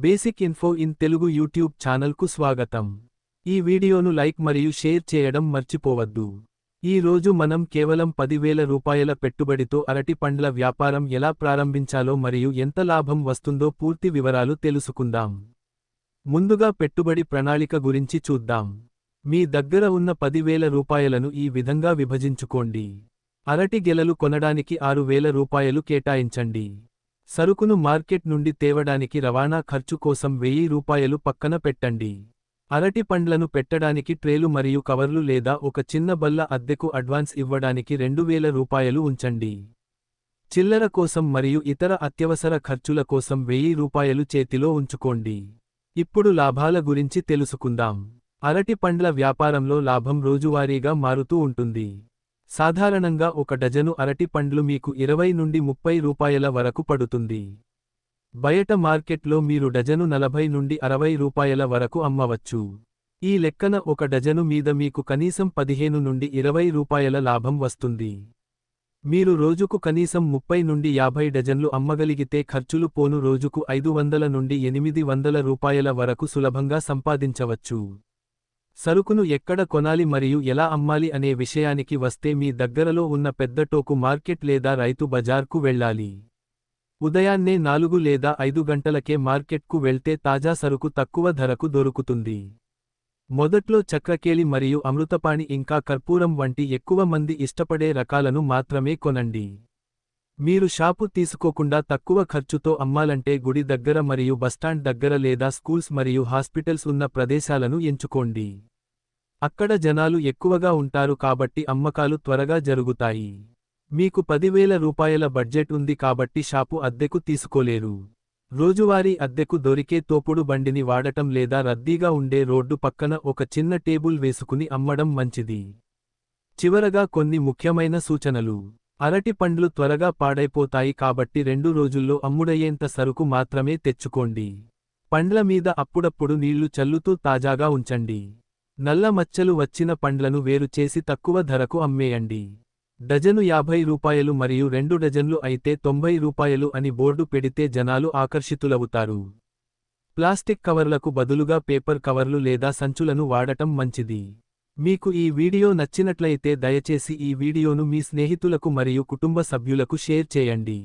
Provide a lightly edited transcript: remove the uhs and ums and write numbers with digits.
Basic info in Telugu YouTube ఛానల్కు స్వాగతం. ఈ వీడియోను లైక్ మరియు షేర్ చేయడం మర్చిపోవద్దు. ఈ రోజు మనం కేవలం 10,000 రూపాయల పెట్టుబడితో అరటి పండ్ల వ్యాపారం ఎలా ప్రారంభించాలో మరియు ఎంత లాభం వస్తుందో పూర్తి వివరాలు తెలుసుకుందాం. ముందుగా పెట్టుబడి ప్రణాళిక గురించి చూద్దాం. మీ దగ్గర ఉన్న 10,000 రూపాయలను ఈ విధంగా విభజించుకోండి. అరటి గెలలు కొనడానికి 6,000 రూపాయలు కేటాయించండి. సరుకును మార్కెట్ నుండి తేవడానికి రవాణా ఖర్చు కోసం 1,000 రూపాయలు పక్కన పెట్టండి. అరటి పండ్లను పెట్టడానికి ట్రేలు మరియు కవర్లు లేదా ఒక చిన్న బల్ల అద్దెకు అడ్వాన్స్ ఇవ్వడానికి 2,000 రూపాయలు ఉంచండి. చిల్లర కోసం మరియు ఇతర అత్యవసర ఖర్చుల కోసం 1,000 రూపాయలు చేతిలో ఉంచుకోండి. ఇప్పుడు లాభాల గురించి తెలుసుకుందాం. అరటి పండ్ల వ్యాపారంలో లాభం రోజువారీగా మారుతూ ఉంటుంది. సాధారణంగా ఒక డజను అరటి పండ్లు మీకు 20 నుండి 30 రూపాయల వరకు పడుతుంది. బయట మార్కెట్లో మీరు డజను 40 నుండి 60 రూపాయల వరకు అమ్మవచ్చు. ఈ లెక్కన ఒక డజను మీద మీకు కనీసం 15 నుండి 20 రూపాయల లాభం వస్తుంది. మీరు రోజుకు కనీసం 30 నుండి 50 డజన్లు అమ్మగలిగితే ఖర్చులు పోను రోజుకు 500 నుండి 800 రూపాయల వరకు సులభంగా సంపాదించవచ్చు. సరుకును ఎక్కడ కొనాలి మరియు ఎలా అమ్మాలి అనే విషయానికి వస్తే మీ దగ్గరలో ఉన్న పెద్ద టోకు మార్కెట్ లేదా రైతు బజార్కు వెళ్ళాలి. ఉదయాన్నే 4 లేదా 5 గంటలకే మార్కెట్కు వెళ్తే తాజా సరుకు తక్కువ ధరకు దొరుకుతుంది. మొదట్లో చక్రకేళి మరియు అమృతపాణి ఇంకా కర్పూరం వంటి ఎక్కువ మంది ఇష్టపడే రకాలను మాత్రమే కొనండి. మీరు షాపు తీసుకోకుండా తక్కువ ఖర్చుతో అమ్మాలంటే గుడి దగ్గర మరియు బస్టాండ్ దగ్గర లేదా స్కూల్స్ మరియు హాస్పిటల్స్ ఉన్న ప్రదేశాలను ఎంచుకోండి. అక్కడ జనాలు ఎక్కువగా ఉంటారు కాబట్టి అమ్మకాలు త్వరగా జరుగుతాయి. మీకు 10,000 రూపాయల బడ్జెట్ ఉంది కాబట్టి షాపు అద్దెకు తీసుకోలేరు. రోజువారీ అద్దెకు దొరికే తోపుడు బండిని వాడటం లేదా రద్దీగా ఉండే రోడ్డు పక్కన ఒక చిన్న టేబుల్ వేసుకుని అమ్మడం మంచిది. చివరగా కొన్ని ముఖ్యమైన సూచనలు. అరటి పండ్లు త్వరగా పాడైపోతాయి కాబట్టి 2 రోజుల్లో అమ్ముడయ్యేంత సరుకు మాత్రమే తెచ్చుకోండి. పండ్ల మీద అప్పుడప్పుడు నీళ్లు చల్లుతూ తాజాగా ఉంచండి. నల్ల మచ్చలు వచ్చిన పండ్లను వేరు చేసి తక్కువ ధరకు అమ్మేయండి. డజను 50 రూపాయలు మరియు 2 డజన్లు అయితే 90 రూపాయలు అని బోర్డు పెడితే జనాలు ఆకర్షితులవుతారు. ప్లాస్టిక్ కవర్లకు బదులుగా పేపర్ కవర్లు లేదా సంచులను వాడటం మంచిది. మీకు ఈ వీడియో నచ్చినట్లయితే దయచేసి ఈ వీడియోను మీ స్నేహితులకు మరియు కుటుంబ సభ్యులకు షేర్ చేయండి.